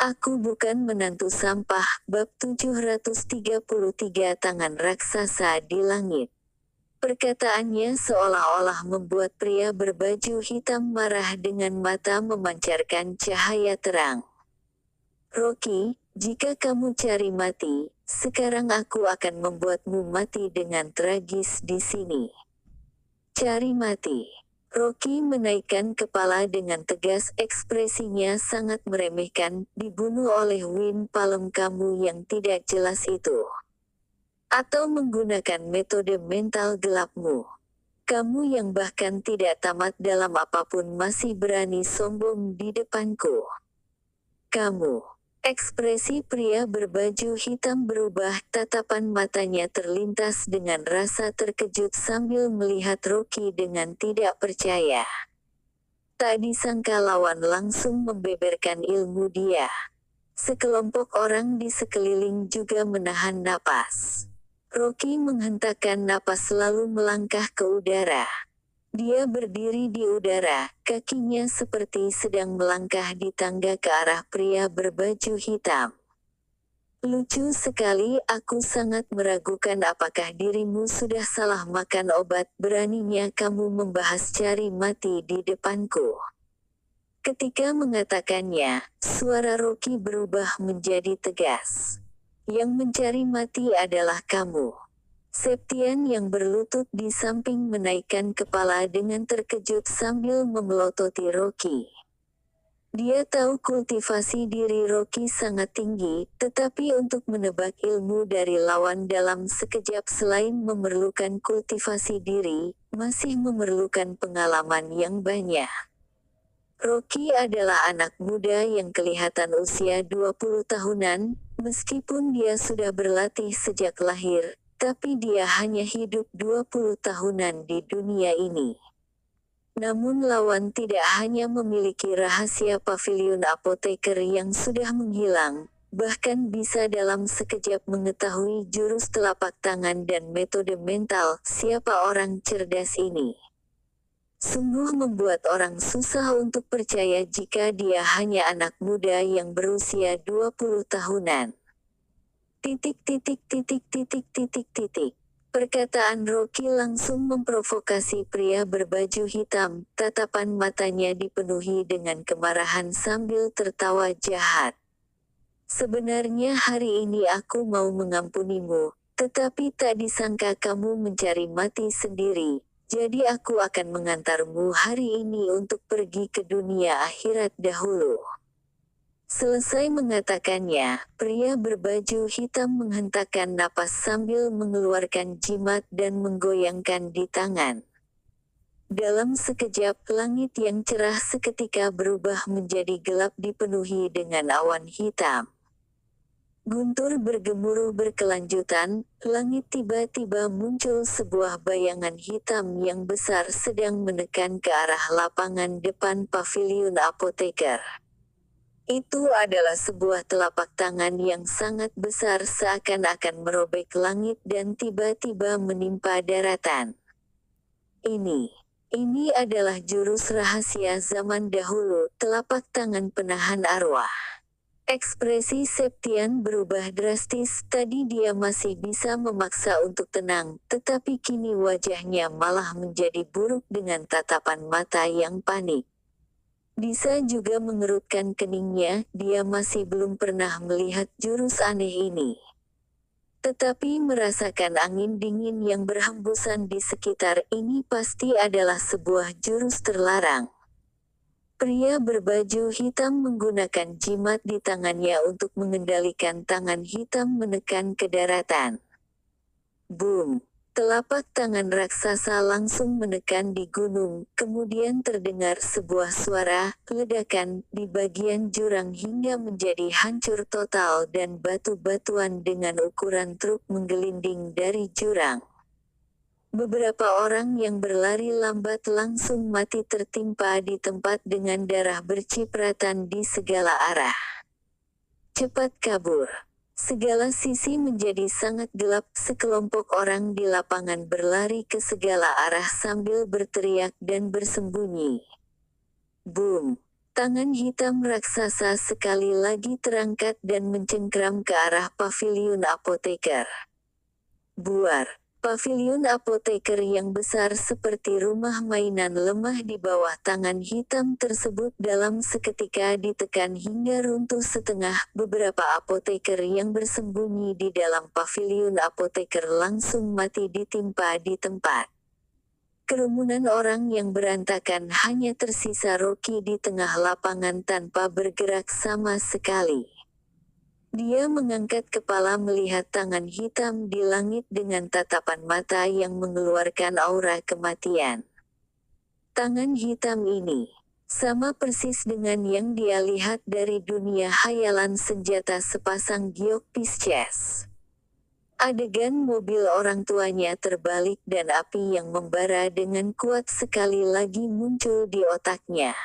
Aku bukan menantu sampah. Bab 733 Tangan Raksasa di Langit. Perkataannya seolah-olah membuat pria berbaju hitam marah dengan mata memancarkan cahaya terang. Rocky, jika kamu cari mati, sekarang aku akan membuatmu mati dengan tragis di sini. Cari mati. Rocky menaikkan kepala dengan tegas, ekspresinya sangat meremehkan. Dibunuh oleh Wind Palm kamu yang tidak jelas itu. Atau menggunakan metode mental gelapmu. Kamu yang bahkan tidak tamat dalam apapun masih berani sombong di depanku. Kamu. Ekspresi pria berbaju hitam berubah, tatapan matanya terlintas dengan rasa terkejut sambil melihat Rocky dengan tidak percaya. Tak disangka lawan langsung membeberkan ilmu dia. Sekelompok orang di sekeliling juga menahan napas. Rocky menghentakkan napas lalu melangkah ke udara. Dia berdiri di udara, kakinya seperti sedang melangkah di tangga ke arah pria berbaju hitam. Lucu sekali, aku sangat meragukan apakah dirimu sudah salah makan obat. Beraninya kamu membahas cari mati di depanku. Ketika mengatakannya, suara Rocky berubah menjadi tegas. Yang mencari mati adalah kamu. Septian yang berlutut di samping menaikkan kepala dengan terkejut sambil memelototi Rocky. Dia tahu kultivasi diri Rocky sangat tinggi, tetapi untuk menebak ilmu dari lawan dalam sekejap selain memerlukan kultivasi diri, masih memerlukan pengalaman yang banyak. Rocky adalah anak muda yang kelihatan usia 20 tahunan, meskipun dia sudah berlatih sejak lahir. Tapi dia hanya hidup 20 tahunan di dunia ini. Namun lawan tidak hanya memiliki rahasia pavilion apoteker yang sudah menghilang, bahkan bisa dalam sekejap mengetahui jurus telapak tangan dan metode mental. Siapa orang cerdas ini? Sungguh membuat orang susah untuk percaya jika dia hanya anak muda yang berusia 20 tahunan. Perkataan Rocky langsung memprovokasi pria berbaju hitam. Tatapan matanya dipenuhi dengan kemarahan sambil tertawa jahat. Sebenarnya hari ini aku mau mengampunimu, tetapi tak disangka kamu mencari mati sendiri. Jadi aku akan mengantarmu hari ini untuk pergi ke dunia akhirat dahulu. Selesai mengatakannya, pria berbaju hitam menghentakkan napas sambil mengeluarkan jimat dan menggoyangkan di tangan. Dalam sekejap, langit yang cerah seketika berubah menjadi gelap dipenuhi dengan awan hitam. Guntur bergemuruh berkelanjutan, langit tiba-tiba muncul sebuah bayangan hitam yang besar sedang menekan ke arah lapangan depan pavilion apoteker. Itu adalah sebuah telapak tangan yang sangat besar seakan-akan merobek langit dan tiba-tiba menimpa daratan. Ini adalah jurus rahasia zaman dahulu, telapak tangan penahan arwah. Ekspresi Septian berubah drastis. Tadi dia masih bisa memaksa untuk tenang, tetapi kini wajahnya malah menjadi buruk dengan tatapan mata yang panik. Bisa juga mengerutkan keningnya, dia masih belum pernah melihat jurus aneh ini. Tetapi merasakan angin dingin yang berhembusan di sekitar ini pasti adalah sebuah jurus terlarang. Pria berbaju hitam menggunakan jimat di tangannya untuk mengendalikan tangan hitam menekan ke daratan. Boom! Telapak tangan raksasa langsung menekan di gunung, kemudian terdengar sebuah suara, ledakan, di bagian jurang hingga menjadi hancur total dan batu-batuan dengan ukuran truk menggelinding dari jurang. Beberapa orang yang berlari lambat langsung mati tertimpa di tempat dengan darah bercipratan di segala arah. Cepat kabur. Segala sisi menjadi sangat gelap, sekelompok orang di lapangan berlari ke segala arah sambil berteriak dan bersembunyi. Boom! Tangan hitam raksasa sekali lagi terangkat dan mencengkram ke arah paviliun apoteker. Buar. Paviliun apoteker yang besar seperti rumah mainan lemah di bawah tangan hitam tersebut dalam seketika ditekan hingga runtuh setengah. Beberapa apoteker yang bersembunyi di dalam paviliun apoteker langsung mati ditimpa di tempat. Kerumunan orang yang berantakan hanya tersisa Rocky di tengah lapangan tanpa bergerak sama sekali. Dia mengangkat kepala melihat tangan hitam di langit dengan tatapan mata yang mengeluarkan aura kematian. Tangan hitam ini sama persis dengan yang dia lihat dari dunia hayalan senjata sepasang giok Pisces. Adegan mobil orang tuanya terbalik dan api yang membara dengan kuat sekali lagi muncul di otaknya.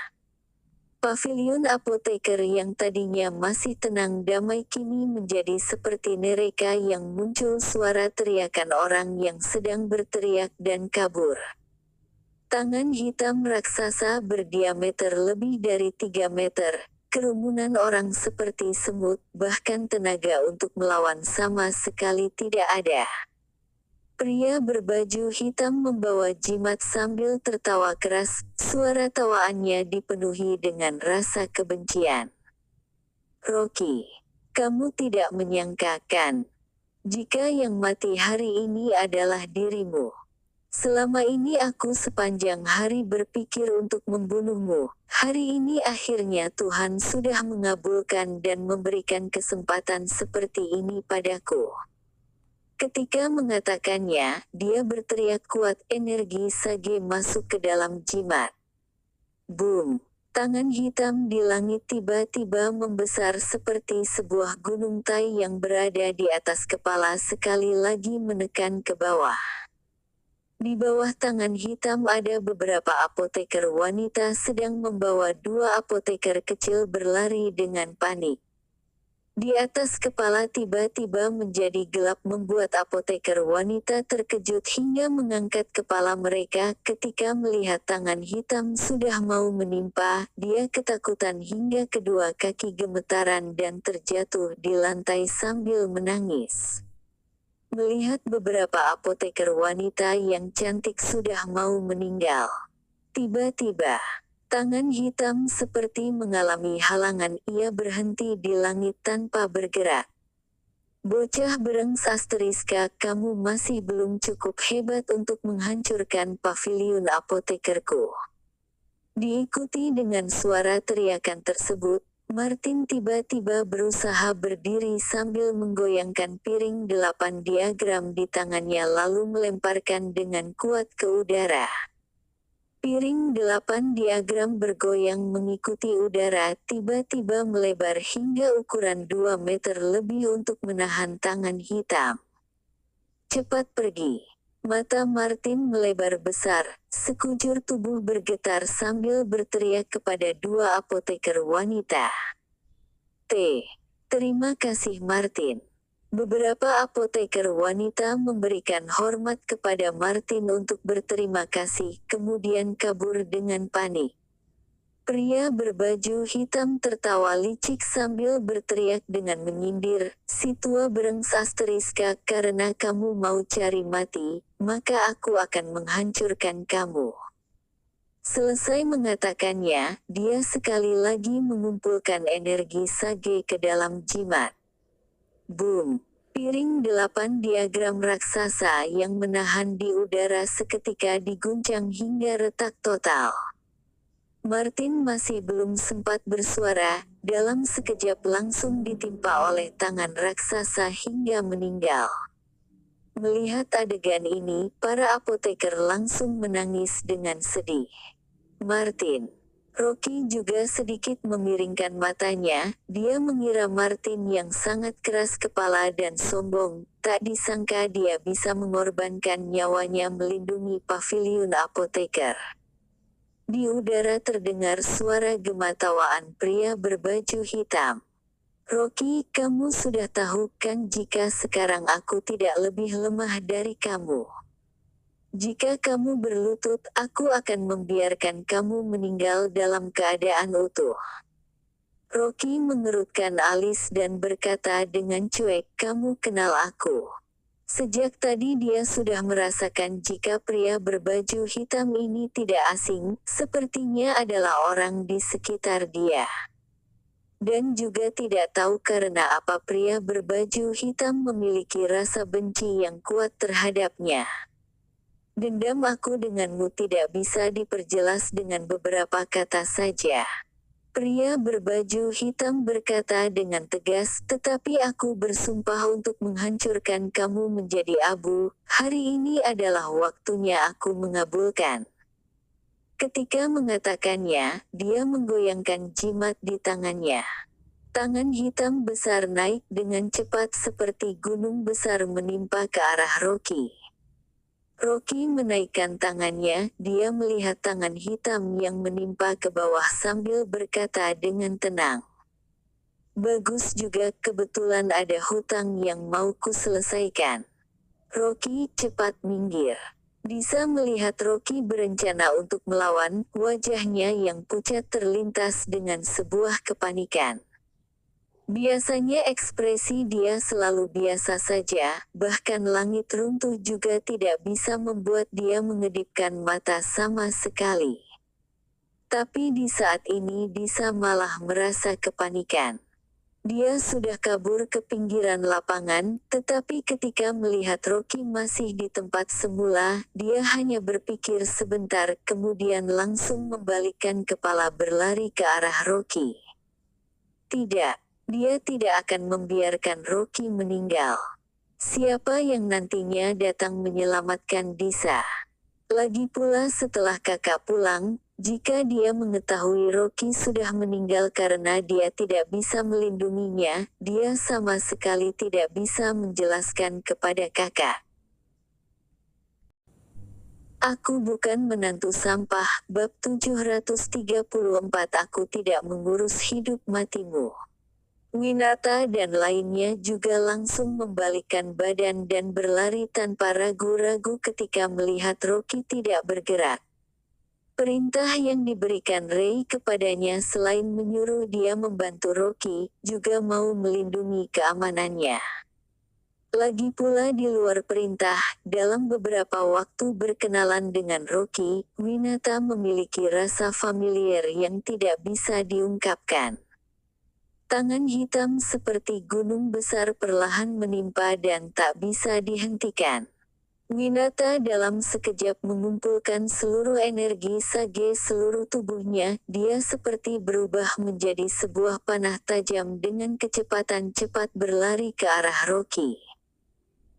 Paviliun apoteker yang tadinya masih tenang damai kini menjadi seperti neraka yang muncul suara teriakan orang yang sedang berteriak dan kabur. Tangan hitam raksasa berdiameter lebih dari 3 meter. Kerumunan orang seperti semut, bahkan tenaga untuk melawan sama sekali tidak ada. Pria berbaju hitam membawa jimat sambil tertawa keras, suara tawaannya dipenuhi dengan rasa kebencian. Rocky, kamu tidak menyangka kan? Jika yang mati hari ini adalah dirimu. Selama ini aku sepanjang hari berpikir untuk membunuhmu. Hari ini akhirnya Tuhan sudah mengabulkan dan memberikan kesempatan seperti ini padaku. Ketika mengatakannya, dia berteriak kuat, energi sage masuk ke dalam jimat. Boom! Tangan hitam di langit tiba-tiba membesar seperti sebuah gunung tai yang berada di atas kepala sekali lagi menekan ke bawah. Di bawah tangan hitam ada beberapa apoteker wanita sedang membawa 2 apoteker kecil berlari dengan panik. Di atas kepala tiba-tiba menjadi gelap membuat apoteker wanita terkejut hingga mengangkat kepala mereka ketika melihat tangan hitam sudah mau menimpa. Dia ketakutan hingga kedua kaki gemetaran dan terjatuh di lantai sambil menangis. Melihat beberapa apoteker wanita yang cantik sudah mau meninggal. Tiba-tiba, tangan hitam seperti mengalami halangan, ia berhenti di langit tanpa bergerak. Bocah berengs asteriska, kamu masih belum cukup hebat untuk menghancurkan paviliun apotekerku. Diikuti dengan suara teriakan tersebut, Martin tiba-tiba berusaha berdiri sambil menggoyangkan piring 8 diagram di tangannya lalu melemparkan dengan kuat ke udara. Piring 8 diagram bergoyang mengikuti udara tiba-tiba melebar hingga ukuran 2 meter lebih untuk menahan tangan hitam. Cepat pergi. Mata Martin melebar besar, sekujur tubuh bergetar sambil berteriak kepada 2 apoteker wanita. Terima kasih Martin. Beberapa apoteker wanita memberikan hormat kepada Martin untuk berterima kasih, kemudian kabur dengan panik. Pria berbaju hitam tertawa licik sambil berteriak dengan menyindir, si tua berengs asteriska, karena kamu mau cari mati, maka aku akan menghancurkan kamu. Selesai mengatakannya, dia sekali lagi mengumpulkan energi sage ke dalam jimat. Boom! Piring 8 diagram raksasa yang menahan di udara seketika diguncang hingga retak total. Martin masih belum sempat bersuara, dalam sekejap langsung ditimpa oleh tangan raksasa hingga meninggal. Melihat adegan ini, para apoteker langsung menangis dengan sedih. Martin. Rocky juga sedikit memiringkan matanya, dia mengira Martin yang sangat keras kepala dan sombong, tak disangka dia bisa mengorbankan nyawanya melindungi paviliun apoteker. Di udara terdengar suara gematawaan pria berbaju hitam. Rocky, kamu sudah tahu kan jika sekarang aku tidak lebih lemah dari kamu. Jika kamu berlutut, aku akan membiarkan kamu meninggal dalam keadaan utuh. Rocky mengerutkan alis dan berkata dengan cuek, kamu kenal aku. Sejak tadi dia sudah merasakan jika pria berbaju hitam ini tidak asing, sepertinya adalah orang di sekitar dia. Dan juga tidak tahu karena apa pria berbaju hitam memiliki rasa benci yang kuat terhadapnya. Dendam aku denganmu tidak bisa diperjelas dengan beberapa kata saja. Pria berbaju hitam berkata dengan tegas, tetapi aku bersumpah untuk menghancurkan kamu menjadi abu. Hari ini adalah waktunya aku mengabulkan. Ketika mengatakannya, dia menggoyangkan jimat di tangannya. Tangan hitam besar naik dengan cepat seperti gunung besar menimpa ke arah Rocky. Rocky menaikkan tangannya, dia melihat tangan hitam yang menimpa ke bawah sambil berkata dengan tenang. Bagus juga, kebetulan ada hutang yang mau ku selesaikan. Rocky cepat minggir. Disa melihat Rocky berencana untuk melawan, wajahnya yang pucat terlintas dengan sebuah kepanikan. Biasanya ekspresi dia selalu biasa saja, bahkan langit runtuh juga tidak bisa membuat dia mengedipkan mata sama sekali. Tapi di saat ini Disa malah merasa kepanikan. Dia sudah kabur ke pinggiran lapangan, tetapi ketika melihat Rocky masih di tempat semula, dia hanya berpikir sebentar, kemudian langsung membalikkan kepala berlari ke arah Rocky. Tidak. Dia tidak akan membiarkan Rocky meninggal. Siapa yang nantinya datang menyelamatkan Disa? Lagi pula setelah kakak pulang, jika dia mengetahui Rocky sudah meninggal karena dia tidak bisa melindunginya, dia sama sekali tidak bisa menjelaskan kepada kakak. Aku bukan menantu sampah, bab 734. Aku tidak mengurus hidup matimu. Winata dan lainnya juga langsung membalikkan badan dan berlari tanpa ragu-ragu ketika melihat Rocky tidak bergerak. Perintah yang diberikan Ray kepadanya selain menyuruh dia membantu Rocky, juga mau melindungi keamanannya. Lagi pula di luar perintah, dalam beberapa waktu berkenalan dengan Rocky, Winata memiliki rasa familiar yang tidak bisa diungkapkan. Tangan hitam seperti gunung besar perlahan menimpa dan tak bisa dihentikan. Winata dalam sekejap mengumpulkan seluruh energi sage seluruh tubuhnya, dia seperti berubah menjadi sebuah panah tajam dengan kecepatan cepat berlari ke arah Rocky.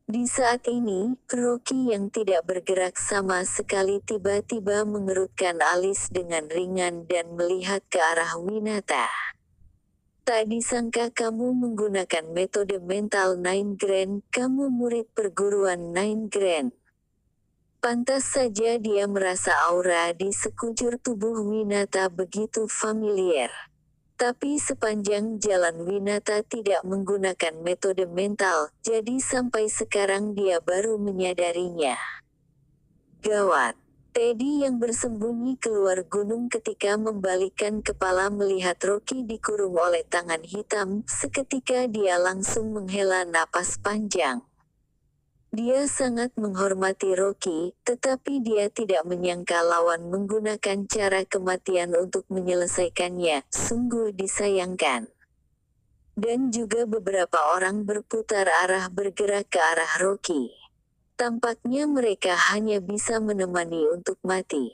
Di saat ini, Rocky yang tidak bergerak sama sekali tiba-tiba mengerutkan alis dengan ringan dan melihat ke arah Winata. Tak disangka kamu menggunakan metode mental Nine Grand, kamu murid perguruan Nine Grand. Pantas saja dia merasa aura di sekujur tubuh Winata begitu familiar. Tapi sepanjang jalan Winata tidak menggunakan metode mental, jadi sampai sekarang dia baru menyadarinya. Gawat. Teddy yang bersembunyi keluar gunung ketika membalikkan kepala melihat Rocky dikurung oleh tangan hitam, seketika dia langsung menghela napas panjang. Dia sangat menghormati Rocky, tetapi dia tidak menyangka lawan menggunakan cara kematian untuk menyelesaikannya, sungguh disayangkan. Dan juga beberapa orang berputar arah bergerak ke arah Rocky. Tampaknya mereka hanya bisa menemani untuk mati.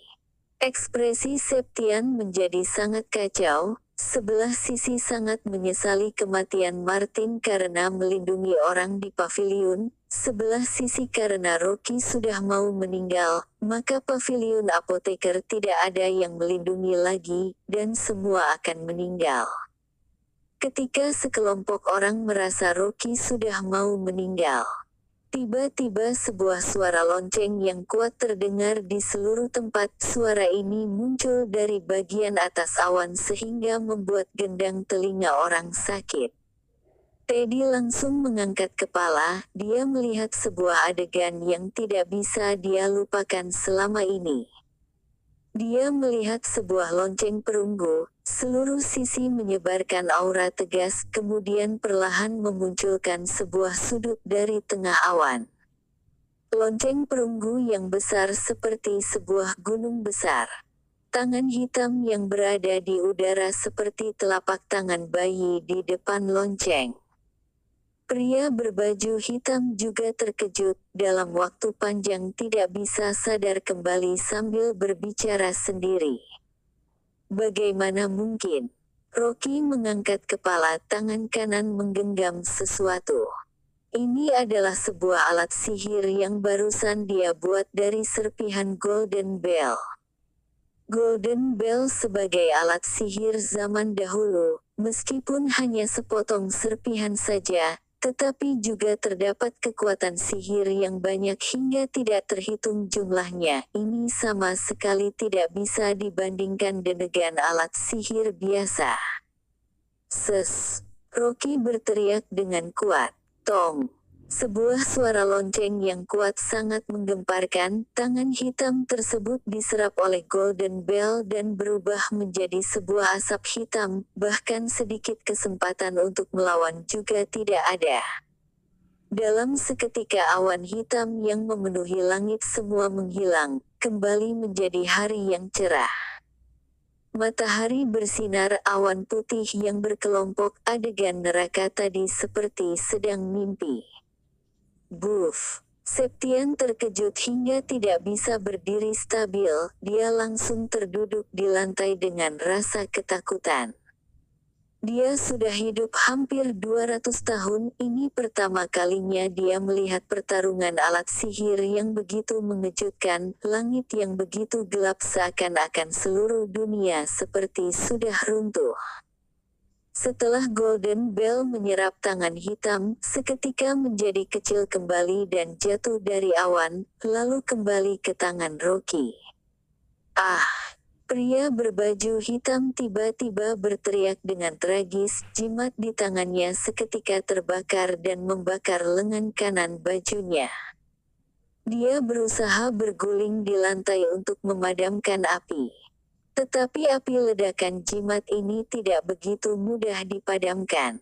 Ekspresi Septian menjadi sangat kacau, sebelah sisi sangat menyesali kematian Martin karena melindungi orang di paviliun, sebelah sisi karena Rocky sudah mau meninggal, maka paviliun apoteker tidak ada yang melindungi lagi, dan semua akan meninggal. Ketika sekelompok orang merasa Rocky sudah mau meninggal, tiba-tiba sebuah suara lonceng yang kuat terdengar di seluruh tempat. Suara ini muncul dari bagian atas awan sehingga membuat gendang telinga orang sakit. Teddy langsung mengangkat kepala, dia melihat sebuah adegan yang tidak bisa dia lupakan selama ini. Dia melihat sebuah lonceng perunggu, seluruh sisi menyebarkan aura tegas, kemudian perlahan memunculkan sebuah sudut dari tengah awan. Lonceng perunggu yang besar seperti sebuah gunung besar. Tangan hitam yang berada di udara seperti telapak tangan bayi di depan lonceng. Pria berbaju hitam juga terkejut, dalam waktu panjang tidak bisa sadar kembali sambil berbicara sendiri. Bagaimana mungkin? Rocky mengangkat kepala, tangan kanan menggenggam sesuatu. Ini adalah sebuah alat sihir yang barusan dia buat dari serpihan Golden Bell. Golden Bell sebagai alat sihir zaman dahulu, meskipun hanya sepotong serpihan saja, tetapi juga terdapat kekuatan sihir yang banyak hingga tidak terhitung jumlahnya. Ini sama sekali tidak bisa dibandingkan dengan alat sihir biasa. Ses! Rocky berteriak dengan kuat. Tong! Sebuah suara lonceng yang kuat sangat menggemparkan, tangan hitam tersebut diserap oleh Golden Bell dan berubah menjadi sebuah asap hitam, bahkan sedikit kesempatan untuk melawan juga tidak ada. Dalam seketika awan hitam yang memenuhi langit semua menghilang, kembali menjadi hari yang cerah. Matahari bersinar, awan putih yang berkelompok, adegan neraka tadi seperti sedang mimpi. Buff! Septian terkejut hingga tidak bisa berdiri stabil, dia langsung terduduk di lantai dengan rasa ketakutan. Dia sudah hidup hampir 200 tahun, ini pertama kalinya dia melihat pertarungan alat sihir yang begitu mengejutkan, langit yang begitu gelap seakan-akan seluruh dunia seperti sudah runtuh. Setelah Golden Bell menyerap tangan hitam, seketika menjadi kecil kembali dan jatuh dari awan, lalu kembali ke tangan Rocky. Ah! Pria berbaju hitam tiba-tiba berteriak dengan tragis, jimat di tangannya seketika terbakar dan membakar lengan kanan bajunya. Dia berusaha berguling di lantai untuk memadamkan api. Tetapi api ledakan jimat ini tidak begitu mudah dipadamkan.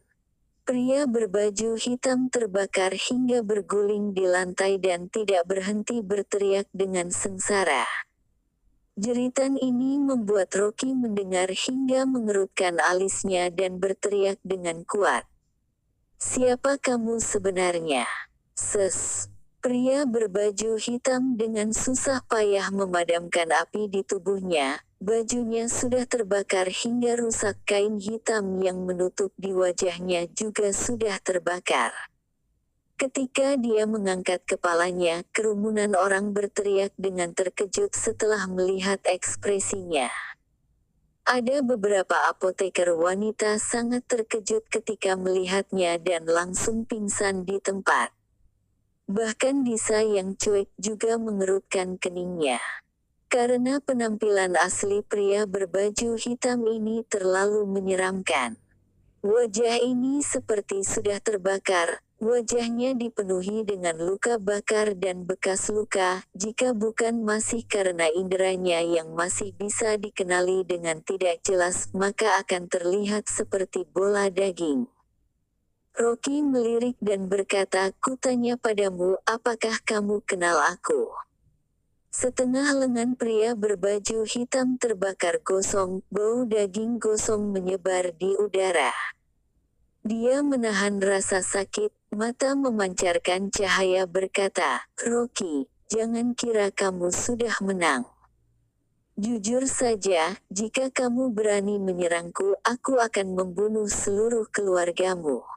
Pria berbaju hitam terbakar hingga berguling di lantai dan tidak berhenti berteriak dengan sengsara. Jeritan ini membuat Rocky mendengar hingga mengerutkan alisnya dan berteriak dengan kuat. Siapa kamu sebenarnya? Ses! Pria berbaju hitam dengan susah payah memadamkan api di tubuhnya. Bajunya sudah terbakar hingga rusak, kain hitam yang menutup di wajahnya juga sudah terbakar. Ketika dia mengangkat kepalanya, kerumunan orang berteriak dengan terkejut setelah melihat ekspresinya. Ada beberapa apoteker wanita sangat terkejut ketika melihatnya dan langsung pingsan di tempat. Bahkan Disa yang cuek juga mengerutkan keningnya. Karena penampilan asli pria berbaju hitam ini terlalu menyeramkan. Wajah ini seperti sudah terbakar, wajahnya dipenuhi dengan luka bakar dan bekas luka, jika bukan masih karena inderanya yang masih bisa dikenali dengan tidak jelas, maka akan terlihat seperti bola daging. Rocky melirik dan berkata, "Kutanya padamu, apakah kamu kenal aku?" Setengah lengan pria berbaju hitam terbakar gosong, bau daging gosong menyebar di udara. Dia menahan rasa sakit, mata memancarkan cahaya berkata, "Rocky, jangan kira kamu sudah menang. Jujur saja, jika kamu berani menyerangku, aku akan membunuh seluruh keluargamu."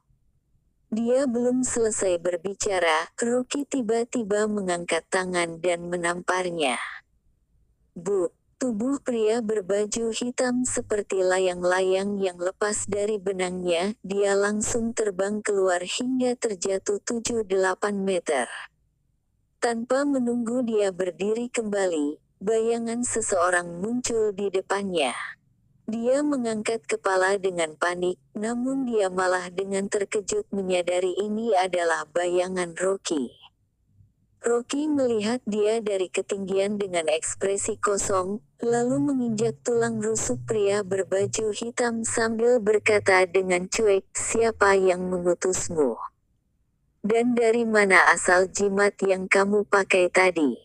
Dia belum selesai berbicara, Rocky tiba-tiba mengangkat tangan dan menamparnya. Bu! Tubuh pria berbaju hitam seperti layang-layang yang lepas dari benangnya, dia langsung terbang keluar hingga terjatuh 7-8 meter. Tanpa menunggu dia berdiri kembali, bayangan seseorang muncul di depannya. Dia mengangkat kepala dengan panik, namun dia malah dengan terkejut menyadari ini adalah bayangan Rocky. Rocky melihat dia dari ketinggian dengan ekspresi kosong, lalu menginjak tulang rusuk pria berbaju hitam sambil berkata dengan cuek, "Siapa yang mengutusmu? Dan dari mana asal jimat yang kamu pakai tadi?"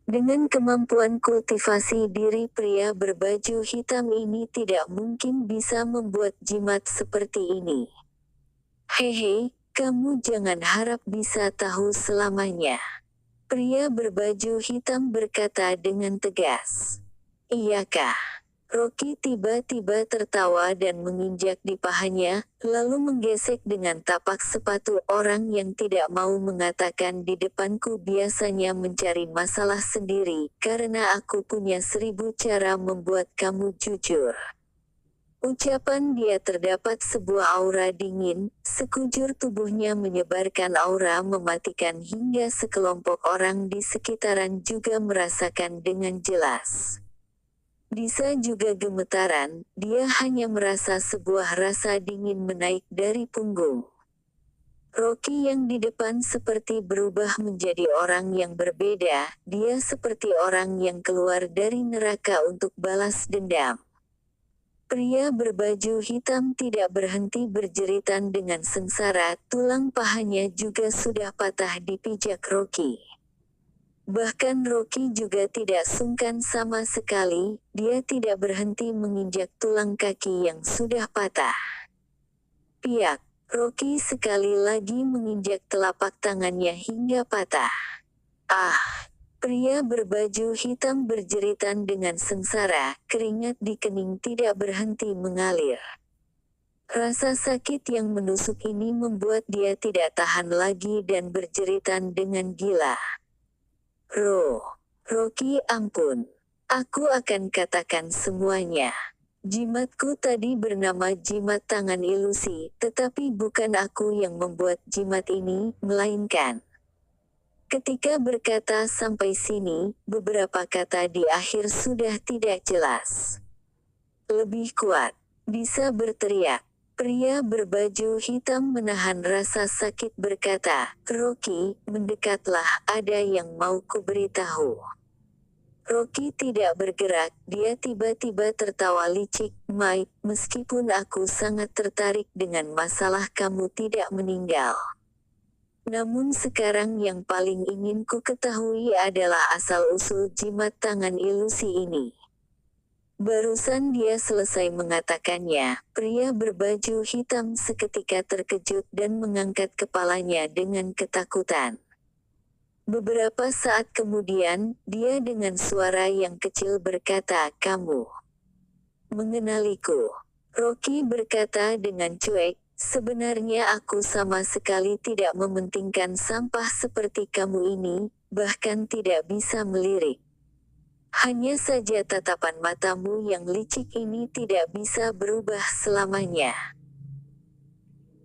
Dengan kemampuan kultivasi diri, pria berbaju hitam ini tidak mungkin bisa membuat jimat seperti ini. "Hehe, kamu jangan harap bisa tahu selamanya," pria berbaju hitam berkata dengan tegas. "Iyakah?" Rocky tiba-tiba tertawa dan menginjak di pahanya, lalu menggesek dengan tapak sepatu. "Orang yang tidak mau mengatakan di depanku biasanya mencari masalah sendiri, karena aku punya 1000 cara membuat kamu jujur." Ucapan dia terdapat sebuah aura dingin, sekujur tubuhnya menyebarkan aura mematikan hingga sekelompok orang di sekitaran juga merasakan dengan jelas. Disa juga gemetaran, dia hanya merasa sebuah rasa dingin menaik dari punggung. Rocky yang di depan seperti berubah menjadi orang yang berbeda, dia seperti orang yang keluar dari neraka untuk balas dendam. Pria berbaju hitam tidak berhenti berjeritan dengan sengsara, tulang pahanya juga sudah patah dipijak Rocky. Bahkan Rocky juga tidak sungkan sama sekali, dia tidak berhenti menginjak tulang kaki yang sudah patah. Piak, Rocky sekali lagi menginjak telapak tangannya hingga patah. "Ah!" Pria berbaju hitam berjeritan dengan sengsara, keringat di kening tidak berhenti mengalir. Rasa sakit yang menusuk ini membuat dia tidak tahan lagi dan berjeritan dengan gila. Rocky, ampun. Aku akan katakan semuanya. Jimatku tadi bernama jimat tangan ilusi, tetapi bukan aku yang membuat jimat ini, melainkan..." Ketika berkata sampai sini, beberapa kata di akhir sudah tidak jelas. "Lebih kuat," Disa berteriak. Pria berbaju hitam menahan rasa sakit berkata, "Rocky, mendekatlah, ada yang mau kuberitahu." Rocky tidak bergerak, dia tiba-tiba tertawa licik, "Mike, meskipun aku sangat tertarik dengan masalah kamu tidak meninggal. Namun sekarang yang paling ingin ku ketahui adalah asal-usul jimat tangan ilusi ini." Barusan dia selesai mengatakannya, pria berbaju hitam seketika terkejut dan mengangkat kepalanya dengan ketakutan. Beberapa saat kemudian, dia dengan suara yang kecil berkata, "Kamu mengenaliku?" Rocky berkata dengan cuek, "Sebenarnya aku sama sekali tidak mementingkan sampah seperti kamu ini, bahkan tidak bisa melirik. Hanya saja tatapan matamu yang licik ini tidak bisa berubah selamanya."